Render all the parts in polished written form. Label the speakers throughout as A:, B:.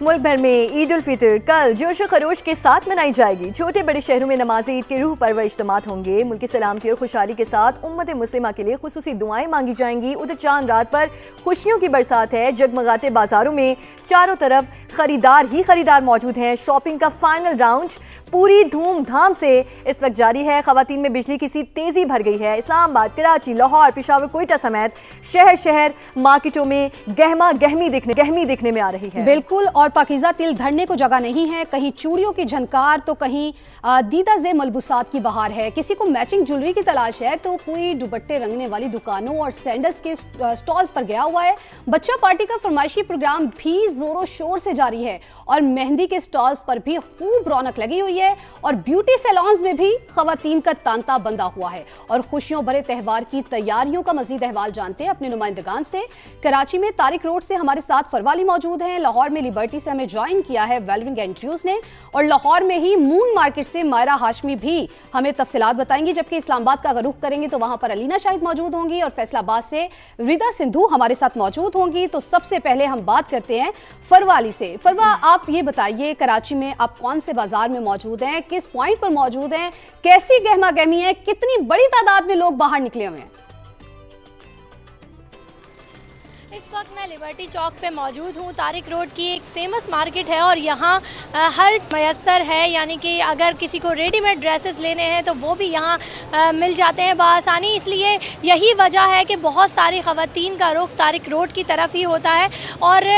A: मुल्क भर में ईद उल फितर कल जोश व खरोश के साथ मनाई जाएगी। छोटे बड़े शहरों में नमाज ईद के रूह परवर इज्तिमात होंगे। मुल्क की सलामती और खुशहाली के साथ उम्मत मुस्लिमा के लिए खुसूसी दुआएं मांगी जाएंगी। उधर चांद रात पर खुशियों की बरसात है। जगमगाते बाजारों में चारों तरफ खरीदार ही खरीदार मौजूद हैं। शॉपिंग का फाइनल राउंड पूरी धूमधाम से इस वक्त जारी है। खवातीन में बिजली की सी तेजी भर गई है। इस्लामाबाद, कराची, लाहौर, पेशावर, कोयटा समेत शहर शहर मार्केटों में गहमी दिखने में आ रही है।
B: बिल्कुल, और पाकीज़ा तिल धरने को जगह नहीं है। कहीं चूड़ियों की झनकार तो कहीं दीदा जे मलबूसात की बहार है। किसी को मैचिंग ज्वेलरी की तलाश है तो कोई दुपट्टे रंगने वाली दुकानों और सैंडल्स के स्टॉल्स पर गया हुआ है। बच्चा पार्टी का फरमाइशी प्रोग्राम भी जोरों शोर से जारी है और मेहंदी के स्टॉल्स पर भी खूब रौनक लगी हुई है और ब्यूटी सैलून्स में भी खवातीन का तांता बंधा हुआ है। और खुशियों भरे त्योहार की तैयारियों का मजीद अहवाल जानते हैं अपने नुमाइंदगान से। कराची में तारिक रोड से हमारे साथ फरवाली मौजूद हैं। लाहौर में लिबर्टी से हमें ज्वाइन किया है वेलविंग एंड्रयूज ने, और लाहौर में ही मून मार्केट से मायरा हाशमी भी हमें तफसीलात बताएंगी। जबकि इस्लामाबाद का अगर रुख करेंगे तो वहां पर अलीना शाहिद मौजूद होंगी और फैसलाबाद से रिदा सिंधु हमारे साथ मौजूद होंगी। तो सबसे पहले हम बात करते हैं फरवाली से। फरवा, आप ये बताइए, कराची में आप कौन से बाजार में मौजूद हैं, किस पॉइंट पर मौजूद हैं, कैसी गहमा गहमी है, कितनी बड़ी तादाद में लोग बाहर निकले हुए हैं?
C: इस वक्त मैं लिबर्टी चौक पे मौजूद हूँ। तारिक रोड की एक फेमस मार्केट है और यहाँ हर मयसर है, यानी कि अगर किसी को रेडीमेड ड्रेसेस लेने हैं तो वो भी यहाँ मिल जाते हैं बआसानी। इसलिए यही वजह है कि बहुत सारी ख़वातीन का रुख तारिक रोड की तरफ ही होता है। और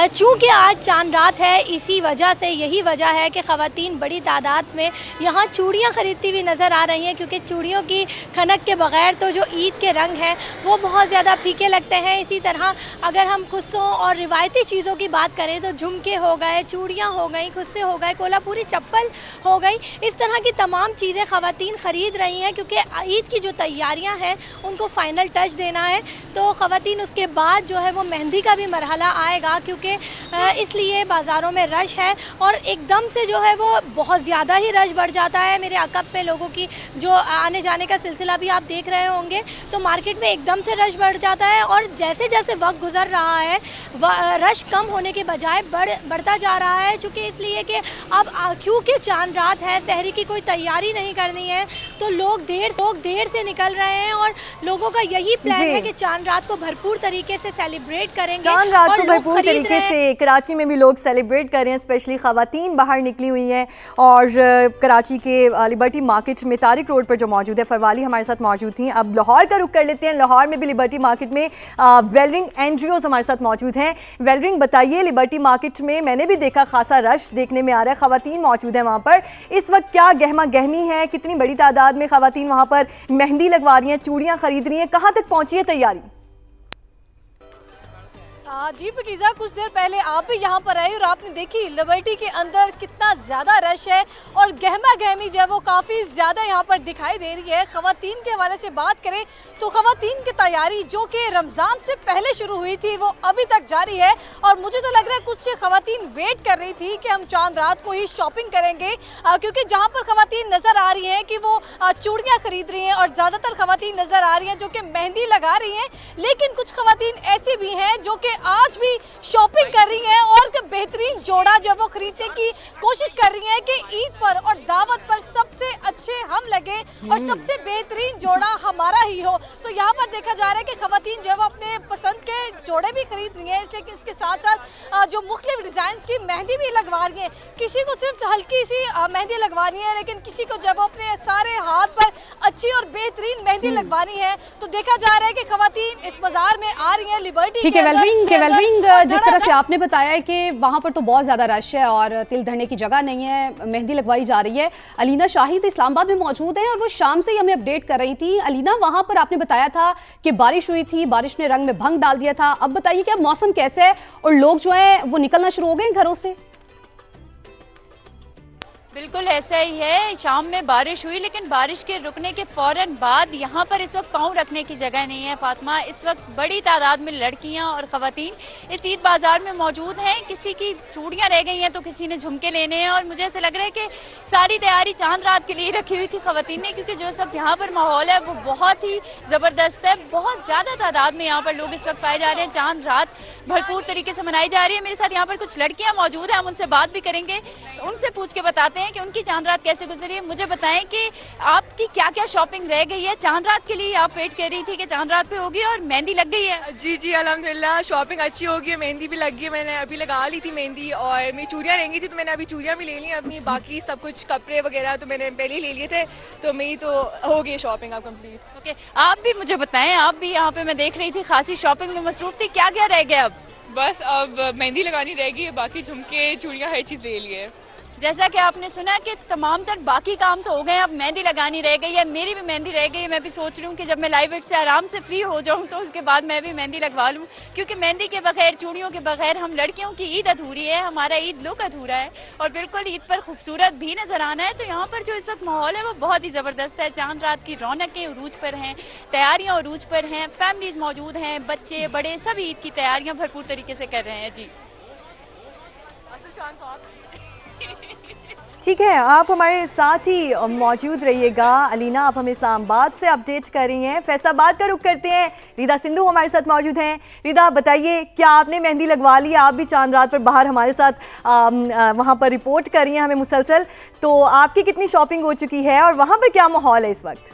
C: चूँकि आज चांद रात है, इसी वजह से यही वजह है कि ख़वातीन बड़ी तादाद में यहाँ चूड़ियाँ ख़रीदती हुई नज़र आ रही हैं, क्योंकि चूड़ियों की खनक के बग़ैर तो जो ईद के रंग हैं वो बहुत ज़्यादा फीके लगते हैं। इसी तरह अगर हम खुस्सों और रिवायती चीज़ों की बात करें तो झुमके हो गए, चूड़ियाँ हो गई, खुस्से हो गए, कोल्हापुरी चप्पल हो गई, इस तरह की तमाम चीज़ें ख़वातीन ख़रीद रही हैं, क्योंकि ईद की जो तैयारियां हैं उनको फ़ाइनल टच देना है। तो ख़वातीन उसके बाद जो है वो मेहंदी का भी मरहला आएगा, क्योंकि इसलिए बाज़ारों में रश है और एकदम से जो है वो बहुत ज़्यादा ही रश बढ़ जाता है। मेरे अकब पे लोगों की जो आने जाने का सिलसिला भी आप देख रहे होंगे, तो मार्केट में एकदम से रश बढ़ जाता है और जैसे जैसे वक्त गुजर रहा है रश कम होने के बजाय बढ़ता जा रहा है। चूँकि इसलिए कि अब क्योंकि चांद रात है, सहरी की कोई तैयारी नहीं करनी है, तो लोग देर से निकल रहे हैं और लोगों का यही प्लान है कि चांद रात को भरपूर तरीके से सेलिब्रेट करेंगे।
A: चांद रात को भरपूर तरीके से कराची में भी लोग सेलिब्रेट कर रहे हैं, स्पेशली खवातीन बाहर निकली हुई हैं। और कराची के लिबर्टी मार्केट में तारिक रोड पर जो मौजूद है, फरवाली हमारे साथ मौजूद थी। अब लाहौर का रुख कर लेते हैं। लाहौर में भी लिबर्टी मार्केट में वेलविंग एंड्रयूज हमारे साथ मौजूद हैं। वेलविंग, बताइए, लिबर्टी मार्केट में मैंने भी देखा खासा रश देखने में आ रहा है, खवातीन मौजूद है वहाँ पर। इस वक्त क्या गहमा गहमी है, कितनी बड़ी तादाद में खवातीन वहाँ पर मेहंदी लगवा रही हैं, चूड़ियाँ खरीद रही हैं, कहाँ तक पहुँची है तैयारी?
D: जी पकीज़ा, कुछ देर पहले आप भी यहाँ पर आए और आपने देखी लिबर्टी के अंदर कितना ज़्यादा रश है और गहमा गहमी जो है वो काफ़ी ज़्यादा यहाँ पर दिखाई दे रही है। ख़वातीन के हवाले से बात करें तो ख़वातीन की तैयारी जो कि रमज़ान से पहले शुरू हुई थी वो अभी तक जारी है। और मुझे तो लग रहा है कुछ ख़वातीन वेट कर रही थी कि हम चांद रात को ही शॉपिंग करेंगे, क्योंकि जहाँ पर ख़वातीन नज़र आ रही हैं कि वो चूड़ियाँ खरीद रही हैं और ज़्यादातर ख़वातीन नज़र आ रही हैं जो कि मेहंदी लगा रही हैं। लेकिन कुछ ख़वातीन ऐसी भी हैं जो कि आज भी शॉपिंग कर रही हैं और बेहतरीन जोड़ा जो वो खरीदने की कोशिश कर रही हैं कि ईद पर और दावत पर सबसे अच्छे हम लगे और सबसे बेहतरीन जोड़ा हमारा ही हो। तो यहाँ पर देखा जा रहा है कि खवातीन जो है वो अपने पसंद के जोड़े भी खरीद रही हैं, लेकिन इसके साथ साथ जो मुख्तलिफ डिज़ाइन की मेहंदी भी लगवा रही हैं। किसी को सिर्फ हल्की सी मेहंदी लगवानी है, लेकिन किसी को जब अपने सारे हाथ पर अच्छी और बेहतरीन मेहंदी लगवानी है। तो देखा जा रहा है कि खवातीन इस बाजार में आ रही हैं लिबर्टी के अंदर।
B: जिस तरह से आपने बताया है कि वहां पर तो बहुत ज्यादा रश है और तिल धरने की जगह नहीं है, मेहंदी लगवाई जा रही है। अलीना शाहिद इस्लामाबाद में मौजूद है और वो शाम से ही हमें अपडेट कर रही थी। अलीना, वहां पर आपने बताया था कि बारिश हुई थी, बारिश ने रंग में भंग डाल दिया था। अब बताइए कि अब मौसम कैसे है और लोग जो है वो निकलना शुरू हो गए घरों से?
E: बिल्कुल ऐसा ही है। शाम में बारिश हुई, लेकिन बारिश के रुकने के फौरन बाद यहाँ पर इस वक्त पाँव रखने की जगह नहीं है फातिमा। इस वक्त बड़ी तादाद में लड़कियाँ और ख़वातीन इस ईद बाज़ार में मौजूद हैं। किसी की चूड़ियाँ रह गई हैं तो किसी ने झुमके लेने हैं, और मुझे ऐसा लग रहा है कि सारी तैयारी चांद रात के लिए रखी हुई थी ख़वातीन ने, क्योंकि जो सब यहाँ पर माहौल है वो बहुत ही ज़बरदस्त है। बहुत ज़्यादा तादाद में यहाँ पर लोग इस वक्त पाए जा रहे हैं। चांद रात भरपूर तरीके से मनाई जा रही है। मेरे साथ यहाँ पर कुछ लड़कियाँ मौजूद हैं, हम उनसे बात भी करेंगे, उनसे पूछ के बताते हैं कि उनकी चांद रात कैसे गुजरी है। मुझे बताएं कि आपकी क्या क्या शॉपिंग रह गई है। चांद रात के लिए आप वेट कर रही थी कि चांद रात पे होगी, और मेहंदी लग गई है?
F: जी जी अल्हम्दुलिल्लाह, शॉपिंग अच्छी होगी है, मेहंदी भी लग गई। मैंने अभी लगा ली थी मेहंदी, और मेरी चूड़ियाँ रहेंगी थी तो मैंने अभी चूड़ियाँ भी ले ली अपनी। बाकी सब कुछ कपड़े वगैरह तो मैंने पहले ही ले लिए थे, तो मेरी तो हो गई शॉपिंग अब कंप्लीट।
E: ओके, आप भी मुझे बताएं, आप भी यहाँ पे मैं देख रही थी खासी शॉपिंग में मसरूफ थी, क्या क्या रह गया अब?
F: बस अब मेहंदी लगानी रहेगी, बाकी झुमके चूड़ियाँ हर चीज़ ले लिए।
E: जैसा कि आपने सुना कि तमाम तर बाकी काम तो हो गए, अब मेहंदी लगानी रह गई है। मेरी भी मेहंदी रह गई है। मैं भी सोच रही हूँ कि जब मैं लाइव वेट से आराम से फ्री हो जाऊँ तो उसके बाद मैं भी मेहंदी लगवा लूँ, क्योंकि मेहंदी के बगैर, चूड़ियों के बगैर हम लड़कियों की ईद अधूरी है, हमारा ईद लुक अधूरा है, और बिल्कुल ईद पर खूबसूरत भी नजर आना है। तो यहाँ पर जो इस वक्त माहौल है वो बहुत ही ज़बरदस्त है। चांद रात की रौनकें उरूज पर हैं, तैयारियाँ उरूज पर हैं, फैमिलीज मौजूद हैं, बच्चे बड़े सब ईद की तैयारियाँ भरपूर तरीके से कर रहे हैं। जी
A: ठीक है, आप हमारे साथ ही मौजूद रहिएगा। अलीना, आप हमें इस्लामाबाद से अपडेट कर रही हैं। फैसलाबाद का रुख करते हैं, रिदा सिंधु हमारे साथ मौजूद हैं। रिदा, बताइए, क्या आपने मेहंदी लगवा ली? आप भी चांद रात पर बाहर हमारे साथ वहाँ पर रिपोर्ट कर रही हैं हमें मुसलसल, तो आपकी कितनी शॉपिंग हो चुकी है और वहाँ पर क्या माहौल है इस वक्त?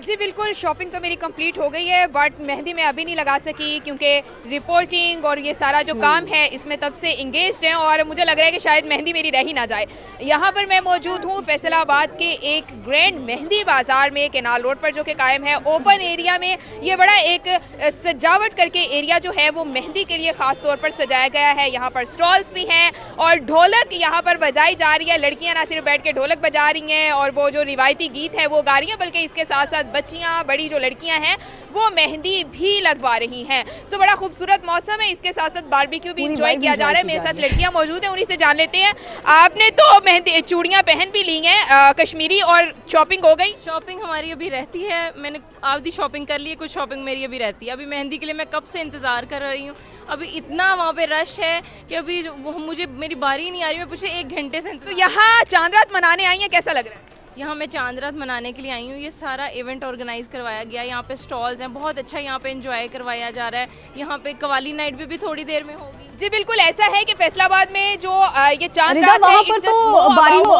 G: जी बिल्कुल, शॉपिंग तो मेरी कंप्लीट हो गई है, बट मेहंदी मैं अभी नहीं लगा सकी क्योंकि रिपोर्टिंग और ये सारा जो काम है इसमें तब से इंगेज्ड हैं, और मुझे लग रहा है कि शायद मेहंदी मेरी रह ही ना जाए। यहाँ पर मैं मौजूद हूँ फैसलाबाद के एक ग्रैंड मेहंदी बाज़ार में, केनाल रोड पर, जो कि कायम है ओपन एरिया में। ये बड़ा एक सजावट करके एरिया जो है वो मेहंदी के लिए ख़ास तौर पर सजाया गया है। यहाँ पर स्टॉल्स भी हैं और ढोलक यहाँ पर बजाई जा रही है। लड़कियाँ ना सिर्फ बैठ के ढोलक बजा रही हैं और वो जो रिवायती गीत है वो गा रही हैं, बल्कि इसके साथ साथ बच्चियां, बड़ी जो लड़कियां हैं वो मेहंदी भी लगवा रही हैं। सो बड़ा खूबसूरत मौसम है, इसके साथ साथ बारबेक्यू भी इंजॉय किया जा रहा है। मेरे साथ लड़कियां मौजूद हैं, उन्हीं से जान लेते हैं। आपने तो मेहंदी चूड़ियां पहन भी ली हैं कश्मीरी, और शॉपिंग हो गई?
H: शॉपिंग हमारी अभी रहती है, मैंने आधी शॉपिंग कर ली है, कुछ शॉपिंग मेरी अभी रहती है। अभी मेहंदी के लिए मैं कब से इंतज़ार कर रही हूँ। अभी इतना वहाँ पे रश है कि अभी मुझे मेरी बारी नहीं आ रही, मैं पिछले 1 घंटे से।
G: तो यहाँ चांद रात मनाने आई हैं, कैसा लग रहा है?
H: यहाँ मैं चांद रात मनाने के लिए आई हूँ। ये सारा इवेंट ऑर्गेनाइज करवाया गया, यहाँ पे स्टॉल्स हैं, बहुत अच्छा यहाँ पे एंजॉय करवाया जा रहा है। यहाँ पे कवाली नाइट भी थोड़ी देर में होगी।
G: जी बिल्कुल, ऐसा है कि फैसलाबाद में जो ये चांद
B: रिदा,
G: रात है,
B: वहाँ पर तो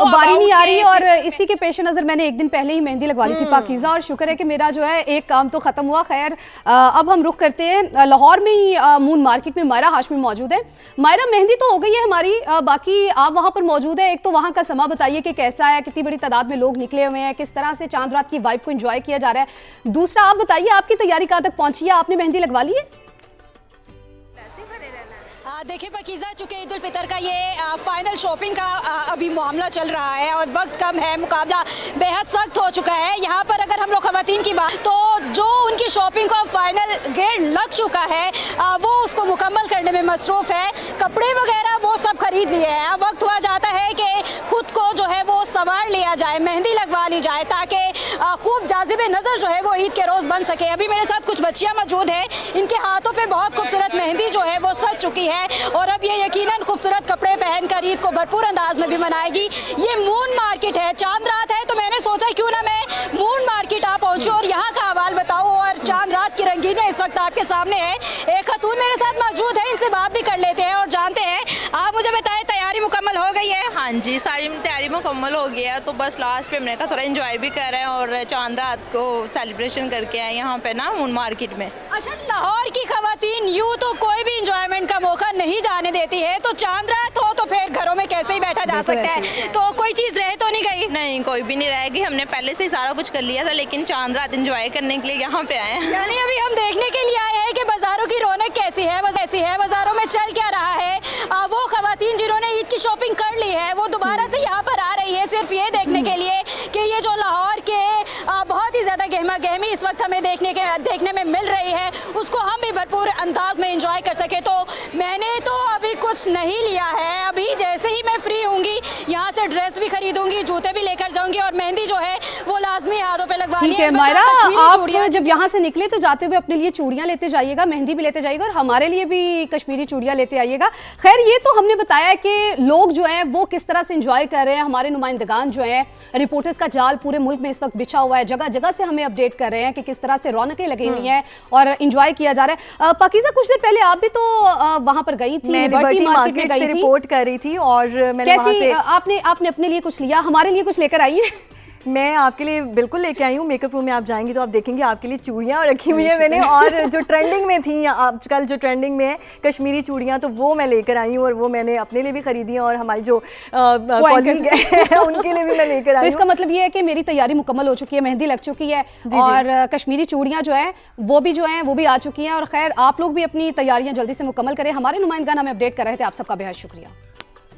B: बारी नहीं आ रही, और इसी के पेश नज़र मैंने एक दिन पहले ही मेहंदी लगवा ली थी पाकीज़ा, और शुक्र है कि मेरा जो है एक काम तो ख़त्म हुआ। खैर, अब हम रुख करते हैं लाहौर में ही मून मार्केट में मायरा हाशमी मौजूद है। मायरा, मेहंदी तो हो गई है हमारी, बाकी आप वहाँ पर मौजूद है। एक तो वहाँ का समा बताइए कि कैसा है, कितनी बड़ी तादाद में लोग निकले हुए हैं, किस तरह से चांद रात की वाइब को एंजॉय किया जा रहा है। दूसरा, आप बताइए, आपकी तैयारी कहाँ तक पहुँची है? आपने मेहंदी लगवा ली है?
I: देखिए पाकीज़ा, चूँकि ईद उल फितर का ये फाइनल शॉपिंग का अभी मामला चल रहा है और वक्त कम है, मुकाबला बेहद सख्त हो चुका है। यहाँ पर अगर हम लोग ख़वातीन की बात, तो जो उनकी शॉपिंग का फाइनल गेट लग चुका है वो उसको मुकम्मल करने में मसरूफ़ है। कपड़े वगैरह वो सब खरीद लिए हैं। अब वक्त हुआ जाता है कि खुद को जो है वो संवार लिया जाए, मेहंदी लगवा ली जाए, ताकि खूब जाज़िबे नज़र जो है वो ईद के रोज़ बन सके। अभी मेरे साथ कुछ बच्चियाँ मौजूद हैं, इनके हाथों पर बहुत खूबसूरत मेहंदी जो है वो सज चुकी है, और अब ये यकीनन खूबसूरत कपड़े पहनकर ईद को भरपूर अंदाज में भी मनाएगी। ये मून मार्केट है, चांद रात है, तो मैंने सोचा क्यों ना मैं मून मार्केट आ पहुंचूं और यहाँ का हवाल बताऊं, और चांद रात की रंगीनें इस वक्त आपके सामने है। एक खातून मेरे साथ मौजूद है, इनसे बात भी कर लेते हैं और जानते हैं। आप मुझे बताएं, तैयारी मुकम्मल हो गई है?
J: हाँ जी, सारी तैयारी मुकम्मल हो गई है, तो बस लास्ट पे हमने कहा थोड़ा एंजॉय भी कर रहे हैं और चांद रात को सेलिब्रेशन करके आए यहाँ पे ना मून मार्केट में।
I: अच्छा, लाहौर की खवातीन यूँ तो कोई भी इंजॉयमेंट का मौका नहीं जाने देती है, तो चांद रात हो तो फिर घरों में कैसे ही बैठा जा सकता है, तो कोई चीज़ रह तो नहीं गई?
J: नहीं, कोई भी नहीं रहेगी। हमने पहले से ही सारा कुछ कर लिया था, लेकिन चांद रात एंजॉय करने के लिए यहाँ पे आए हैं।
I: यानी अभी हम देखने के लिए आए हैं कि बाजारों की रौनक कैसी है, बाजारों में चल क्या रहा है। वो खवातीन जिन्होंने ईद की शॉपिंग कर ली है वो दोबारा से यहाँ पर आ रही है सिर्फ ये देखने के लिए कि ये जो लाहौर के बहुत ही ज़्यादा गहमा गहमी इस वक्त हमें देखने में मिल रही है, उसको हम भी भरपूर अंदाज में एंजॉय कर सके। तो मैंने तो अभी कुछ नहीं लिया है, अभी जैसे ही मैं मैं फ्री होंगी यहाँ से ड्रेस भी खरीदूंगी, जूते भी लेकर जाऊंगी और मेहंदी जो है वो लाजमी हाथों पे लगवानी
B: ठीक है मायरा, आप जब यहाँ से निकले तो जाते हुए अपने लिए चूड़ियां लेते जाइएगा, मेहंदी भी लेते जाइएगा और हमारे लिए भी कश्मीरी चूड़ियां लेते आइएगा। खैर ये तो हमने बताया कि लोग जो हैं वो किस तरह से एंजॉय कर रहे हैं, हमारे नुमाइंदगान जो हैं, रिपोर्टर्स का जाल पूरे मुल्क में इस वक्त बिछा हुआ है, जगह जगह से हमें अपडेट कर रहे हैं कि किस तरह से रौनकें लगी हुई हैं और एंजॉय किया जा रहा है। पाकीज़ा कुछ देर पहले आप भी तो वहां पर गई थी, लिबर्टी मार्केट में गई थी,
A: रिपोर्ट कर रही थी और मैंने
B: कैसी आपने अपने लिए कुछ लिया, हमारे लिए कुछ लेकर आई है?
A: मैं आपके लिए बिल्कुल लेके आई हूँ। मेकअप रूम में आप जाएंगी तो आप देखेंगे आपके लिए चूड़ियाँ रखी हुई है मैंने, और जो ट्रेंडिंग में थी आजकल जो ट्रेंडिंग में है कश्मीरी चूड़ियाँ, तो वो मैं लेकर आई हूँ और वो मैंने अपने लिए भी खरीदी है और हमारी जो कॉलीग है उनके लिए भी मैं लेकर आई हूँ।
B: तो इसका मतलब ये है कि मेरी तैयारी मुकम्मल हो चुकी है, मेहंदी लग चुकी है और कश्मीरी चूड़ियाँ जो है वो भी आ चुकी हैं। और खैर आप लोग भी अपनी तैयारियाँ जल्दी से मुकम्मल करें। हमारे नुमाइंदगान हमें अपडेट कर रहे थे, आप सबका बेहद शुक्रिया।